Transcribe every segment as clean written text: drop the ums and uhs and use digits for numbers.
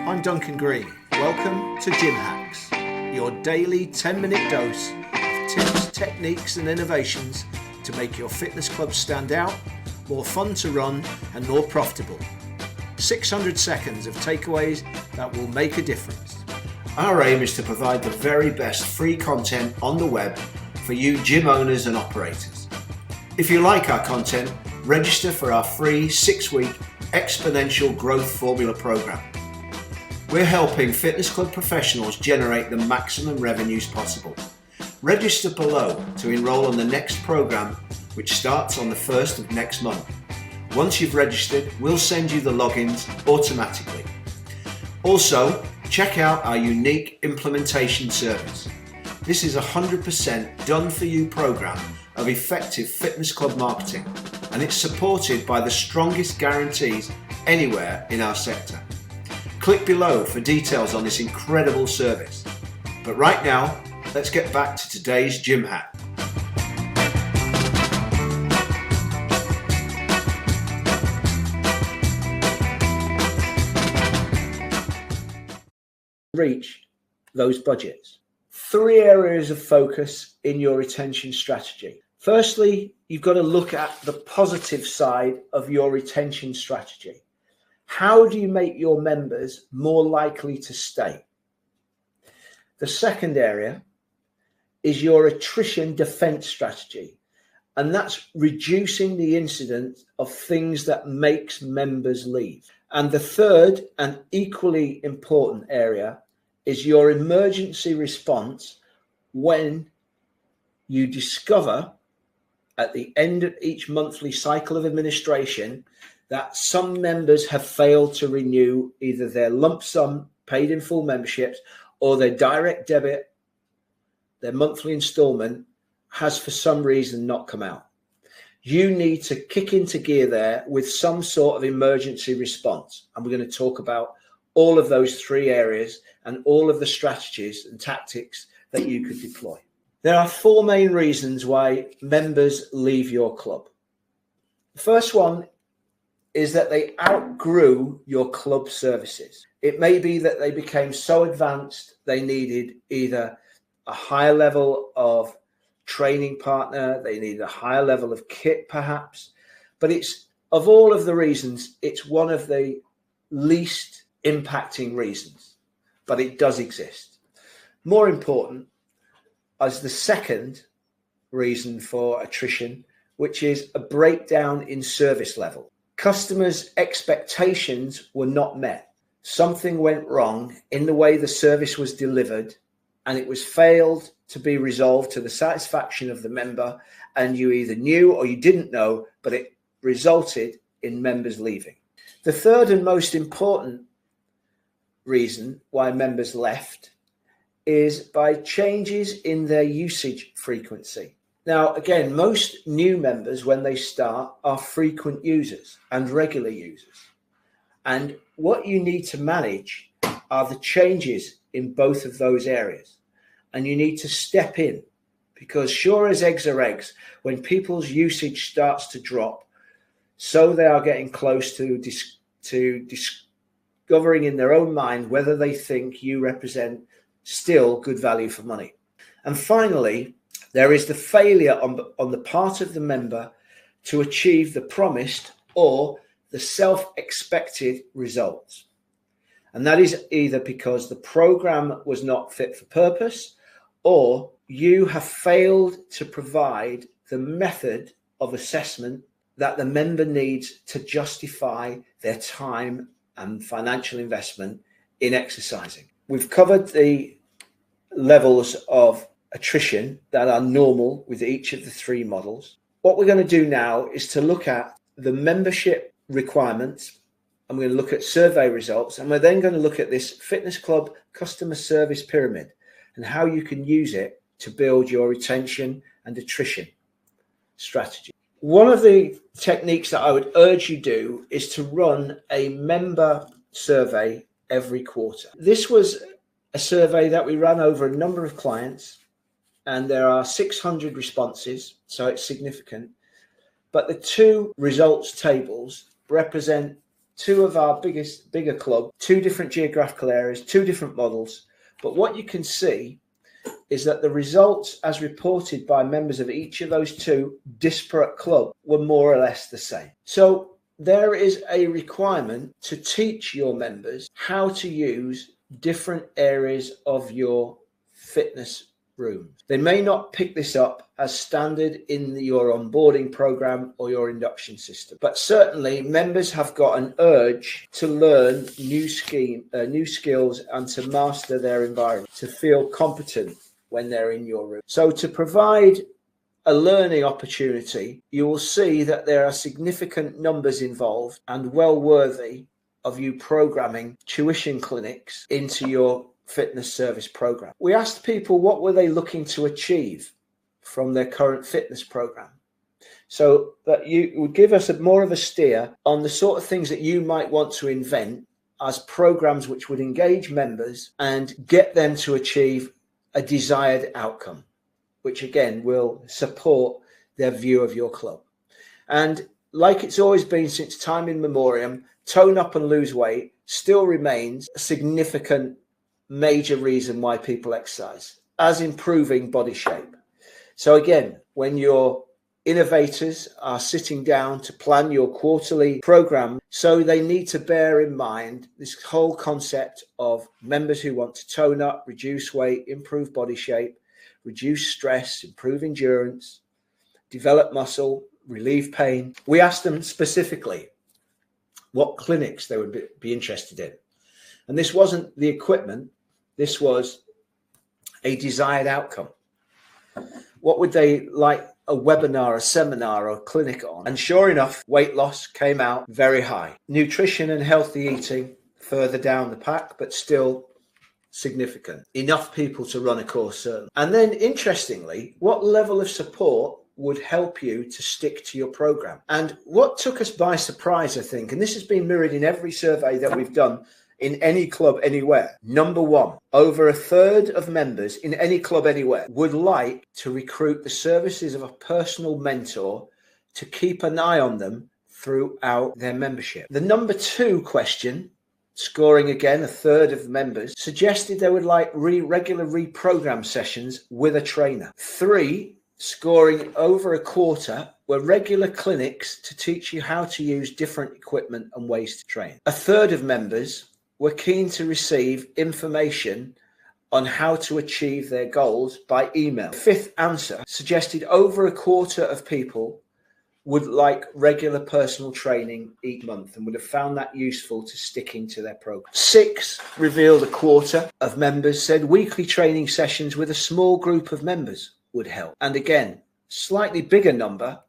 I'm Duncan Green. Welcome to Gym Hacks, your daily 10-minute dose of tips, techniques and innovations to make your fitness club stand out, more fun to run and more profitable. 600 seconds of takeaways that will make a difference. Our aim is to provide the very best free content on the web for you gym owners and operators. If you like our content, register for our free 6-week Exponential Growth Formula program. We're helping fitness club professionals generate the maximum revenues possible. Register below to enroll on the next program, which starts on the 1st of next month. Once you've registered, we'll send you the logins automatically. Also, check out our unique implementation service. This is a 100% done-for-you program of effective fitness club marketing, and it's supported by the strongest guarantees anywhere in our sector. Click below for details on this incredible service. But right now, let's get back to today's gym hack. Reach those budgets. 3 areas of focus in your retention strategy. Firstly, you've got to look at the positive side of your retention strategy. How do you make your members more likely to stay? The second area is your attrition defense strategy, and that's reducing the incidence of things that makes members leave. And the third and equally important area is your emergency response when you discover at the end of each monthly cycle of administration that some members have failed to renew either their lump sum paid in full memberships or their direct debit, their monthly installment has for some reason not come out. You need to kick into gear there with some sort of emergency response. And we're going to talk about all of those 3 areas and all of the strategies and tactics that you could deploy. There are 4 main reasons why members leave your club. The first one is that they outgrew your club services. It may be that they became so advanced they needed either a higher level of training partner, they needed a higher level of kit perhaps, but it's, of all of the reasons, it's one of the least impacting reasons, but it does exist. More important as the second reason for attrition, which is a breakdown in service level. Customers' expectations were not met. Something went wrong in the way the service was delivered, and it was failed to be resolved to the satisfaction of the member, and you either knew or you didn't know, but it resulted in members leaving. The third and most important reason why members left is by changes in their usage frequency. Now, again, most new members, when they start, are frequent users and regular users. And what you need to manage are the changes in both of those areas. And you need to step in, because sure as eggs are eggs, when people's usage starts to drop, so they are getting close to discovering in their own mind whether they think you represent still good value for money. And finally, there is the failure on the part of the member to achieve the promised or the self-expected results. And that is either because the program was not fit for purpose, or you have failed to provide the method of assessment that the member needs to justify their time and financial investment in exercising. We've covered the levels of attrition that are normal with each of the 3 models. What we're going to do now is to look at the membership requirements, and we're going to look at survey results, and we're then going to look at this fitness club customer service pyramid and how you can use it to build your retention and attrition strategy. One of the techniques that I would urge you do is to run a member survey every quarter. This was a survey that we ran over a number of clients, and there are 600 responses, so it's significant. But the 2 results tables represent two of our bigger club, two different geographical areas, two different models. But what you can see is that the results as reported by members of each of those two disparate clubs were more or less the same. So there is a requirement to teach your members how to use different areas of your fitness rooms. They may not pick this up as standard in your onboarding program or your induction system, but certainly members have got an urge to learn new skills and to master their environment, to feel competent when they're in your room. So to provide a learning opportunity, you will see that there are significant numbers involved and well worthy of you programming tuition clinics into your fitness service program. We asked people what were they looking to achieve from their current fitness program, so that you would give us more of a steer on the sort of things that you might want to invent as programs which would engage members and get them to achieve a desired outcome, which again will support their view of your club. And like it's always been since time immemorial, tone up and lose weight still remains a significant major reason why people exercise, as improving body shape. So again, when your innovators are sitting down to plan your quarterly program, so they need to bear in mind this whole concept of members who want to tone up, reduce weight, improve body shape, reduce stress, improve endurance, develop muscle, relieve pain. We asked them specifically what clinics they would be interested in. And this wasn't the equipment, this was a desired outcome. What would they like a webinar, a seminar, or a clinic on? And sure enough, weight loss came out very high. Nutrition and healthy eating further down the pack, but still significant. Enough people to run a course, certainly. And then interestingly, what level of support would help you to stick to your program? And what took us by surprise, I think, and this has been mirrored in every survey that we've done in any club anywhere. Number one, over a third of members in any club anywhere would like to recruit the services of a personal mentor to keep an eye on them throughout their membership. The number two question, scoring again a third of members, suggested they would like regular reprogram sessions with a trainer. Three, scoring over a quarter, were regular clinics to teach you how to use different equipment and ways to train. A third of members were keen to receive information on how to achieve their goals by email. The fifth answer suggested over a quarter of people would like regular personal training each month and would have found that useful to sticking to their program. Six revealed a quarter of members said weekly training sessions with a small group of members would help. And again, slightly bigger number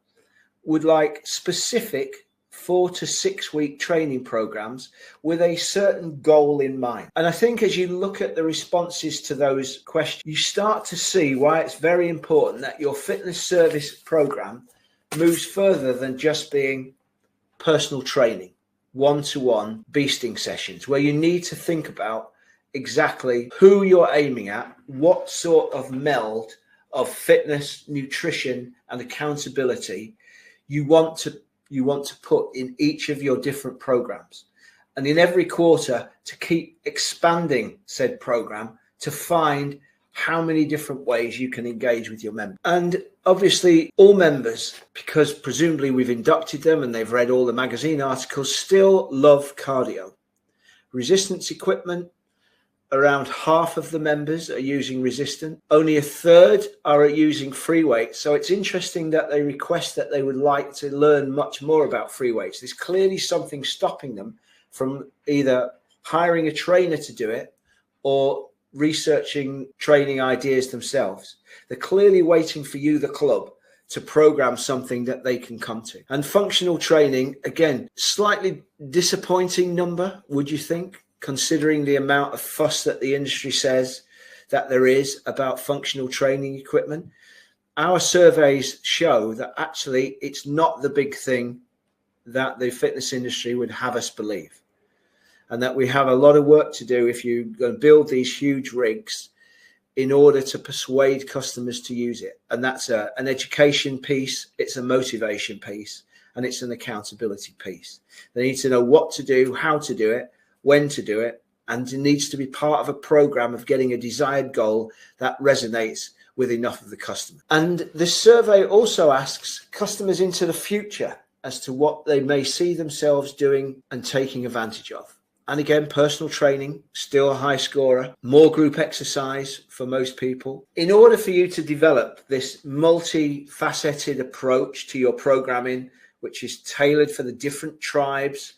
would like specific 4 to 6 week training programs with a certain goal in mind. And I think as you look at the responses to those questions, you start to see why it's very important that your fitness service program moves further than just being personal training, one-to-one beasting sessions, where you need to think about exactly who you're aiming at, what sort of meld of fitness, nutrition, and accountability you want to put in each of your different programs. And in every quarter, to keep expanding said program to find how many different ways you can engage with your members. And obviously all members, because presumably we've inducted them and they've read all the magazine articles, still love cardio. Resistance equipment, around half of the members are using resistant. Only a third are using free weights. So it's interesting that they request that they would like to learn much more about free weights. There's clearly something stopping them from either hiring a trainer to do it or researching training ideas themselves. They're clearly waiting for you, the club, to program something that they can come to. And functional training, again, slightly disappointing number, would you think, considering the amount of fuss that the industry says that there is about functional training equipment. Our surveys show that actually it's not the big thing that the fitness industry would have us believe, and that we have a lot of work to do if you're going to build these huge rigs in order to persuade customers to use it. And that's an education piece, it's a motivation piece, and it's an accountability piece. They need to know what to do, how to do it, when to do it, and it needs to be part of a program of getting a desired goal that resonates with enough of the customer. And this survey also asks customers into the future as to what they may see themselves doing and taking advantage of. And again, personal training, still a high scorer, more group exercise for most people. In order for you to develop this multifaceted approach to your programming, which is tailored for the different tribes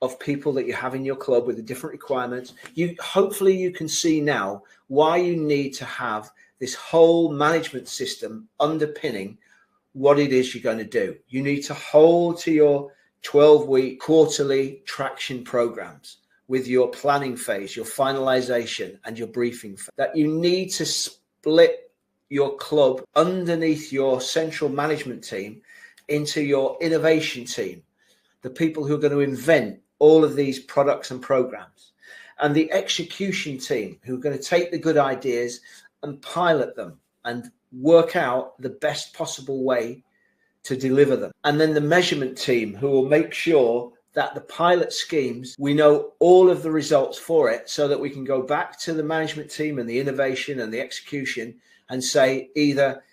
of people that you have in your club with the different requirements, hopefully you can see now why you need to have this whole management system underpinning what it is you're going to do. You need to hold to your 12-week quarterly traction programs with your planning phase, your finalization, and your briefing phase. That you need to split your club underneath your central management team into your innovation team, the people who are going to invent all of these products and programs, and the execution team who are going to take the good ideas and pilot them and work out the best possible way to deliver them. And then the measurement team who will make sure that the pilot schemes, we know all of the results for it so that we can go back to the management team and the innovation and the execution and say either,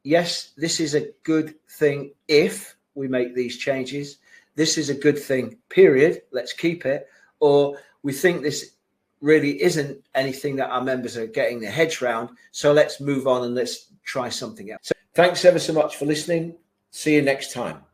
yes, this is a good thing if we make these changes. This is a good thing, period. Let's keep it. Or we think this really isn't anything that our members are getting their heads around. So let's move on and let's try something else. So thanks ever so much for listening. See you next time.